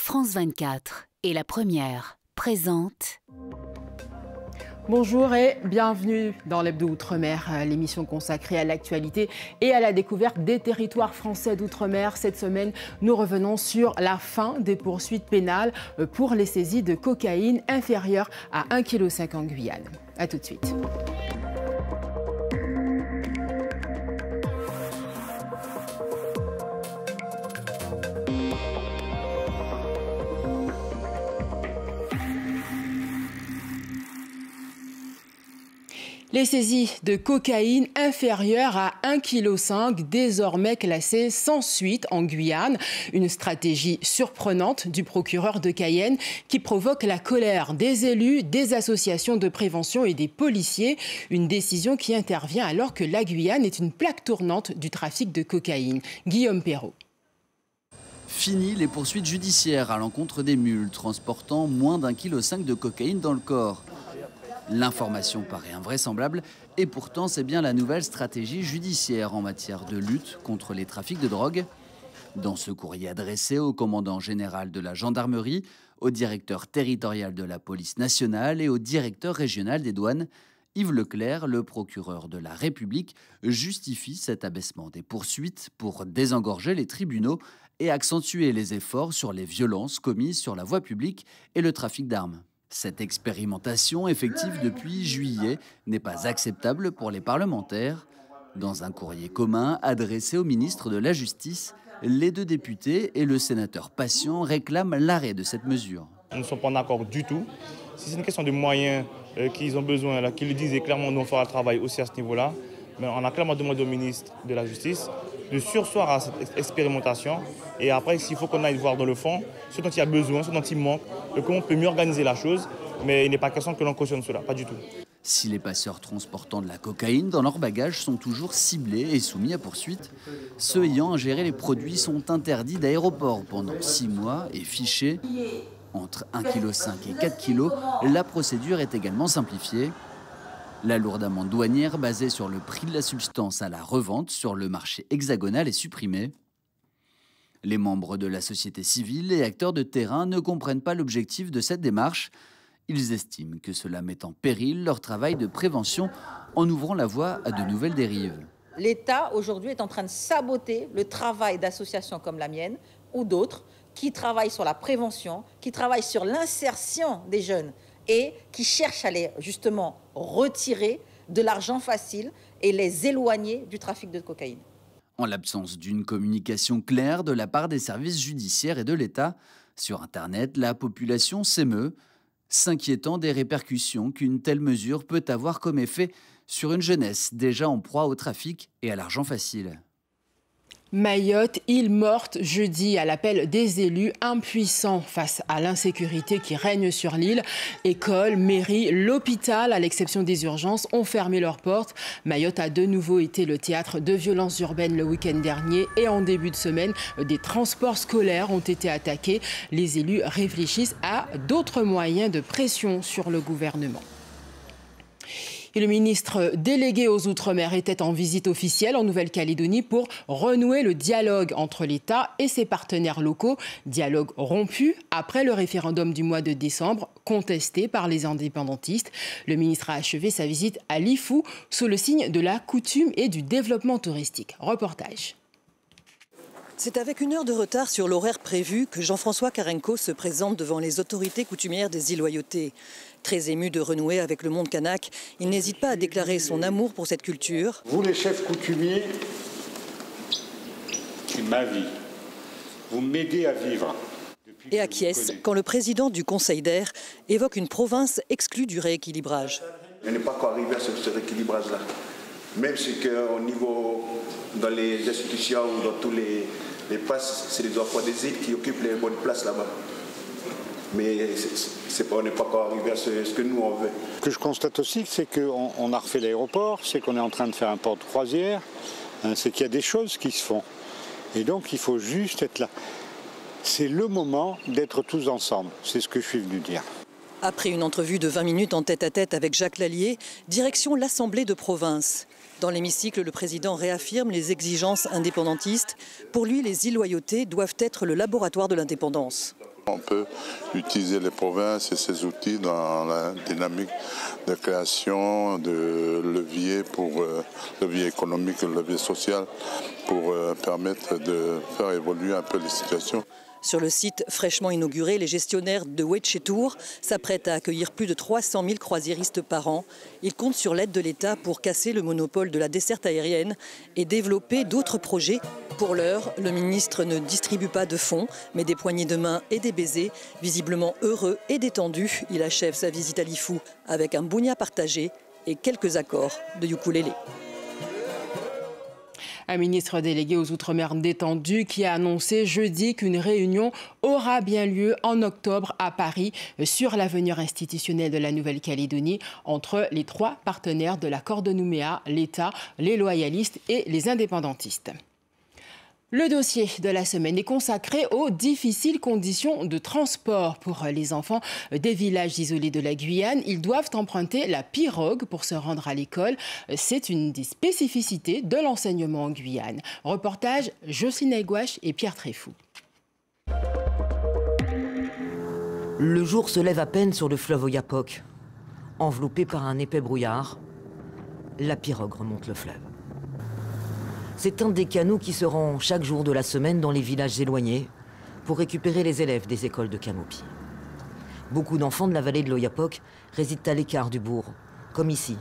France 24 et La Première présente. Bonjour et bienvenue dans l'Hebdo Outre-mer, l'émission consacrée à l'actualité et à la découverte des territoires français d'Outre-mer. Cette semaine, nous revenons sur la fin des poursuites pénales pour les saisies de cocaïne inférieures à 1,5 kg en Guyane. A tout de suite. Les saisies de cocaïne inférieures à 1,5 kg, désormais classées sans suite en Guyane. Une stratégie surprenante du procureur de Cayenne qui provoque la colère des élus, des associations de prévention et des policiers. Une décision qui intervient alors que la Guyane est une plaque tournante du trafic de cocaïne. Guillaume Perrault. Fini les poursuites judiciaires à l'encontre des mules transportant moins d'1,5 kg de cocaïne dans le corps. L'information paraît invraisemblable et pourtant c'est bien la nouvelle stratégie judiciaire en matière de lutte contre les trafics de drogue. Dans ce courrier adressé au commandant général de la gendarmerie, au directeur territorial de la police nationale et au directeur régional des douanes, Yves Leclerc, le procureur de la République, justifie cet abaissement des poursuites pour désengorger les tribunaux et accentuer les efforts sur les violences commises sur la voie publique et le trafic d'armes. Cette expérimentation, effective depuis juillet, n'est pas acceptable pour les parlementaires. Dans un courrier commun adressé au ministre de la Justice, les deux députés et le sénateur Patient réclament l'arrêt de cette mesure. Nous ne sommes pas en accord du tout. Si c'est une question de moyens qu'ils ont besoin, qu'ils le disent et clairement nous on fera le travail aussi à ce niveau-là, mais on a clairement demandé au ministre de la Justice de surseoir à cette expérimentation. Et après, s'il faut qu'on aille voir dans le fond, ce dont il y a besoin, ce dont il manque, comment on peut mieux organiser la chose. Mais il n'est pas question que l'on cautionne cela, pas du tout. Si les passeurs transportant de la cocaïne dans leur bagage sont toujours ciblés et soumis à poursuite, ceux ayant ingéré les produits sont interdits d'aéroport pendant 6 mois et fichés. Entre 1,5 kg et 4 kg, la procédure est également simplifiée. La lourde amende douanière basée sur le prix de la substance à la revente sur le marché hexagonal est supprimée. Les membres de la société civile et acteurs de terrain ne comprennent pas l'objectif de cette démarche. Ils estiment que cela met en péril leur travail de prévention en ouvrant la voie à de nouvelles dérives. L'État aujourd'hui est en train de saboter le travail d'associations comme la mienne ou d'autres qui travaillent sur la prévention, qui travaillent sur l'insertion des jeunes et qui cherchent à les justement retirer de l'argent facile et les éloigner du trafic de cocaïne. En l'absence d'une communication claire de la part des services judiciaires et de l'État, sur Internet, la population s'émeut, s'inquiétant des répercussions qu'une telle mesure peut avoir comme effet sur une jeunesse déjà en proie au trafic et à l'argent facile. Mayotte, île morte jeudi à l'appel des élus impuissants face à l'insécurité qui règne sur l'île. Écoles, mairies, l'hôpital, à l'exception des urgences, ont fermé leurs portes. Mayotte a de nouveau été le théâtre de violences urbaines le week-end dernier et en début de semaine, des transports scolaires ont été attaqués. Les élus réfléchissent à d'autres moyens de pression sur le gouvernement. Et le ministre délégué aux Outre-mer était en visite officielle en Nouvelle-Calédonie pour renouer le dialogue entre l'État et ses partenaires locaux. Dialogue rompu après le référendum du mois de décembre, contesté par les indépendantistes. Le ministre a achevé sa visite à Lifou sous le signe de la coutume et du développement touristique. Reportage. C'est avec 1 heure de retard sur l'horaire prévu que Jean-François Carenco se présente devant les autorités coutumières des îles Loyauté. Très ému de renouer avec le monde kanak, il n'hésite pas à déclarer son amour pour cette culture. Vous les chefs coutumiers, c'est ma vie. Vous m'aidez à vivre. Et acquiesce quand le président du Conseil d'Air évoque une province exclue du rééquilibrage. On n'est pas encore arrivé à ce rééquilibrage-là. Même si qu'au niveau, dans les institutions ou dans tous les places, c'est les enfants des îles qui occupent les bonnes places là-bas. Mais on n'est pas encore arrivé à ce que nous on veut. Ce que je constate aussi, c'est qu'on a refait l'aéroport, c'est qu'on est en train de faire un port de croisière, c'est qu'il y a des choses qui se font. Et donc il faut juste être là. C'est le moment d'être tous ensemble, c'est ce que je suis venu dire. Après une entrevue de 20 minutes en tête-à-tête avec Jacques Lallier, direction l'Assemblée de province. Dans l'hémicycle, le président réaffirme les exigences indépendantistes. Pour lui, les îles Loyauté doivent être le laboratoire de l'indépendance. On peut utiliser les provinces et ces outils dans la dynamique de création de levier pour levier économique, levier social, pour permettre de faire évoluer un peu les situations. Sur le site fraîchement inauguré, les gestionnaires de Wetchetour s'apprêtent à accueillir plus de 300 000 croisiéristes par an. Ils comptent sur l'aide de l'État pour casser le monopole de la desserte aérienne et développer d'autres projets. Pour l'heure, le ministre ne distribue pas de fonds, mais des poignées de main et des baisers. Visiblement heureux et détendu, il achève sa visite à Lifou avec un bougna partagé et quelques accords de ukulélé. Un ministre délégué aux Outre-mer détendu qui a annoncé jeudi qu'une réunion aura bien lieu en octobre à Paris sur l'avenir institutionnel de la Nouvelle-Calédonie entre les 3 partenaires de l'accord de Nouméa, l'État, les loyalistes et les indépendantistes. Le dossier de la semaine est consacré aux difficiles conditions de transport pour les enfants des villages isolés de la Guyane. Ils doivent emprunter la pirogue pour se rendre à l'école. C'est une des spécificités de l'enseignement en Guyane. Reportage Jocelyne Aigouache et Pierre Tréfou. Le jour se lève à peine sur le fleuve Oyapock. Enveloppé par un épais brouillard, la pirogue remonte le fleuve. C'est un des canaux qui se rend chaque jour de la semaine dans les villages éloignés pour récupérer les élèves des écoles de Camopi. Beaucoup d'enfants de la vallée de l'Oyapock résident à l'écart du bourg, comme ici,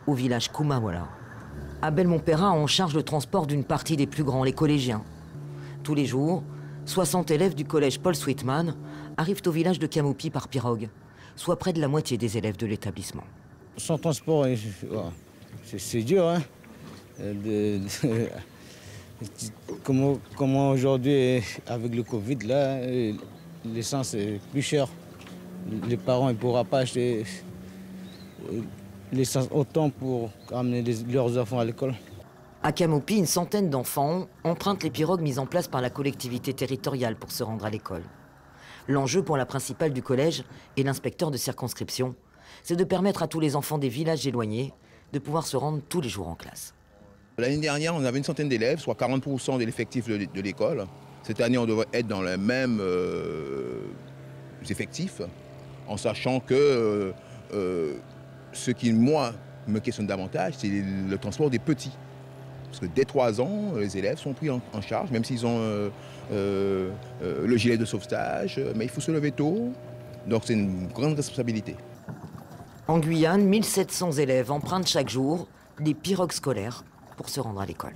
au village Kumawala. Abel Montpera a en charge le transport d'une partie des plus grands, les collégiens. Tous les jours, 60 élèves du collège Paul Sweetman arrivent au village de Camopi par pirogue, soit près de la moitié des élèves de l'établissement. Sans transport, c'est dur, hein. Comment aujourd'hui, avec le Covid, là, l'essence est plus chère. Les parents ne pourront pas acheter l'essence autant pour amener leurs enfants à l'école. À Camopi, une centaine d'enfants empruntent les pirogues mises en place par la collectivité territoriale pour se rendre à l'école. L'enjeu pour la principale du collège et l'inspecteur de circonscription, c'est de permettre à tous les enfants des villages éloignés de pouvoir se rendre tous les jours en classe. L'année dernière, on avait une centaine d'élèves, soit 40% de l'effectif de l'école. Cette année, on devrait être dans les mêmes effectifs, en sachant que ce qui, moi, me questionne davantage, c'est le transport des petits. Parce que dès 3 ans, les élèves sont pris en charge, même s'ils ont le gilet de sauvetage, mais il faut se lever tôt, donc c'est une grande responsabilité. En Guyane, 1700 élèves empruntent chaque jour des pirogues scolaires pour se rendre à l'école.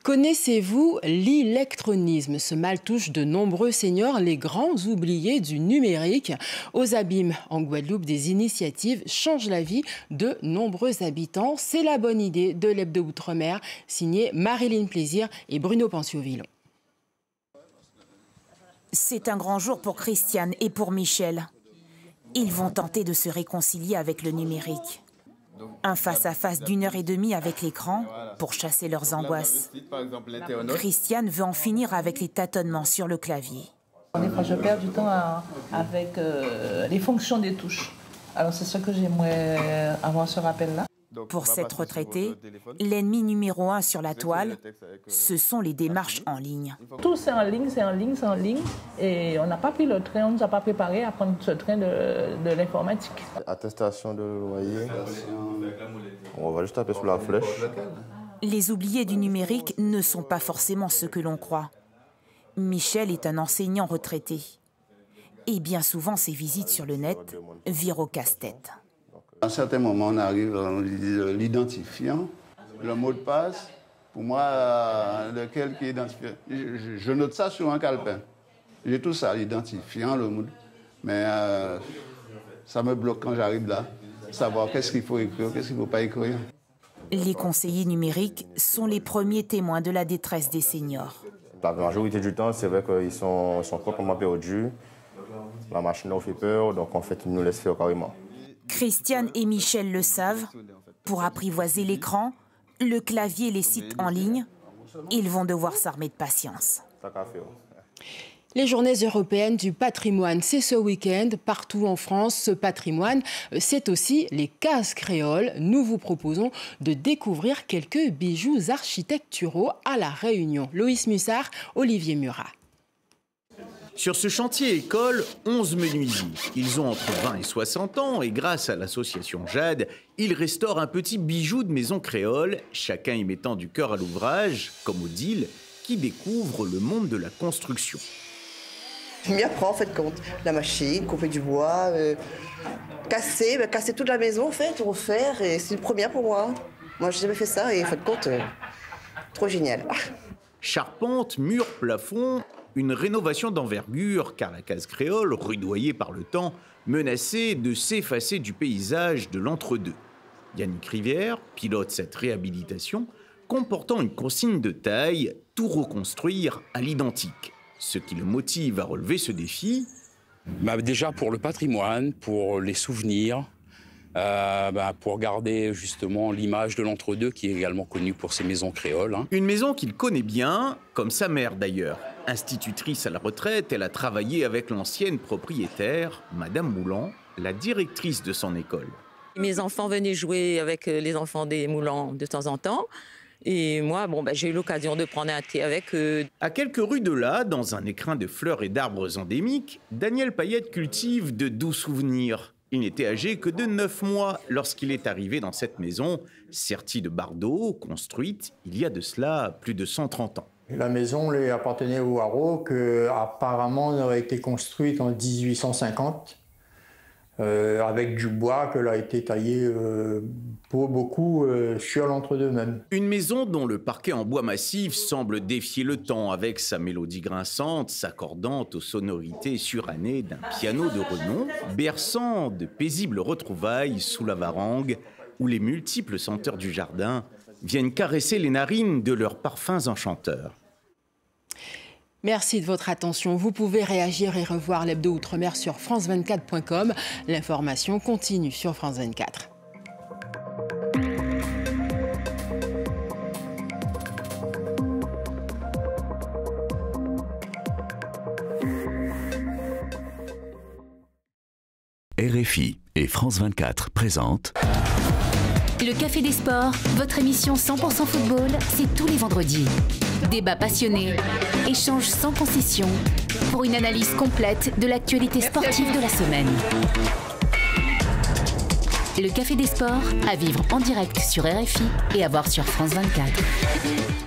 Connaissez-vous l'électronisme? Ce mal touche de nombreux seniors, les grands oubliés du numérique. Aux Abîmes, en Guadeloupe, des initiatives changent la vie de nombreux habitants. C'est la bonne idée de l'Hebdo Outre-mer, signé Marilyn Plaisir et Bruno Pencio-Villon. C'est un grand jour pour Christiane et pour Michel. Ils vont tenter de se réconcilier avec le numérique. Un face-à-face d'1h30 avec l'écran pour chasser leurs angoisses. Christiane veut en finir avec les tâtonnements sur le clavier. Je perds du temps avec les fonctions des touches. Alors c'est ce que j'aimerais avoir ce rappel-là. Pour cette retraitée, l'ennemi numéro 1 sur la toile, ce sont les démarches en ligne. Tout c'est en ligne, c'est en ligne, c'est en ligne. Et on n'a pas pris le train, on ne nous a pas préparé à prendre ce train de l'informatique. Attestation de loyer, on va juste taper sur la flèche. Les oubliés du numérique ne sont pas forcément ceux que l'on croit. Michel est un enseignant retraité. Et bien souvent, ses visites sur le net virent au casse-tête. À un certain moment, on arrive à l'identifiant, le mot de passe. Pour moi, lequel qui est identifié. Je note ça sur un calepin. J'ai tout ça, l'identifiant, le mot. Mais ça me bloque quand j'arrive là. Savoir qu'est-ce qu'il faut écrire, qu'est-ce qu'il ne faut pas écrire. Les conseillers numériques sont les premiers témoins de la détresse des seniors. La majorité du temps, c'est vrai qu'ils sont complètement perdus. La machine leur fait peur, donc en fait, ils nous laissent faire carrément. Christiane et Michel le savent. Pour apprivoiser l'écran, le clavier et les sites en ligne, ils vont devoir s'armer de patience. Les journées européennes du patrimoine, c'est ce week-end partout en France. Ce patrimoine, c'est aussi les cases créoles. Nous vous proposons de découvrir quelques bijoux architecturaux à La Réunion. Loïs Mussard, Olivier Murat. Sur ce chantier école, 11 menuisiers. Ils ont entre 20 et 60 ans et grâce à l'association Jade, ils restaurent un petit bijou de maison créole, chacun y mettant du cœur à l'ouvrage, comme Odile, qui découvre le monde de la construction. Je m'y apprends en fait compte. La machine, couper du bois, casser toute la maison en fait, refaire, et c'est une première pour moi. Moi j'ai jamais fait ça et en fait compte, trop génial. Charpente, murs, plafond, une rénovation d'envergure, car la case créole, rudoyée par le temps, menaçait de s'effacer du paysage de l'entre-deux. Yannick Rivière pilote cette réhabilitation, comportant une consigne de taille, tout reconstruire à l'identique. Ce qui le motive à relever ce défi. Déjà pour le patrimoine, pour les souvenirs, pour garder justement l'image de l'entre-deux qui est également connue pour ses maisons créoles. Une maison qu'il connaît bien, comme sa mère d'ailleurs. Institutrice à la retraite, elle a travaillé avec l'ancienne propriétaire, Madame Moulan, la directrice de son école. Mes enfants venaient jouer avec les enfants des Moulans de temps en temps. Et moi, j'ai eu l'occasion de prendre un thé avec eux. À quelques rues de là, dans un écrin de fleurs et d'arbres endémiques, Daniel Payette cultive de doux souvenirs. Il n'était âgé que de 9 mois lorsqu'il est arrivé dans cette maison, sertie de bardeaux, construite il y a de cela plus de 130 ans. La maison lui appartenait au Haro, qui apparemment aurait été construite en 1850. Avec du bois qu'elle a été taillé pour beaucoup sur l'entre-deux même. Une maison dont le parquet en bois massif semble défier le temps avec sa mélodie grinçante s'accordant aux sonorités surannées d'un piano de renom, berçant de paisibles retrouvailles sous la varangue où les multiples senteurs du jardin viennent caresser les narines de leurs parfums enchanteurs. Merci de votre attention. Vous pouvez réagir et revoir l'Hebdo Outre-mer sur france24.com. L'information continue sur France 24. RFI et France 24 présentent Le Café des Sports, votre émission 100% football, c'est tous les vendredis. Débat passionné, échange sans concession, pour une analyse complète de l'actualité sportive de la semaine. Le Café des Sports, à vivre en direct sur RFI et à voir sur France 24.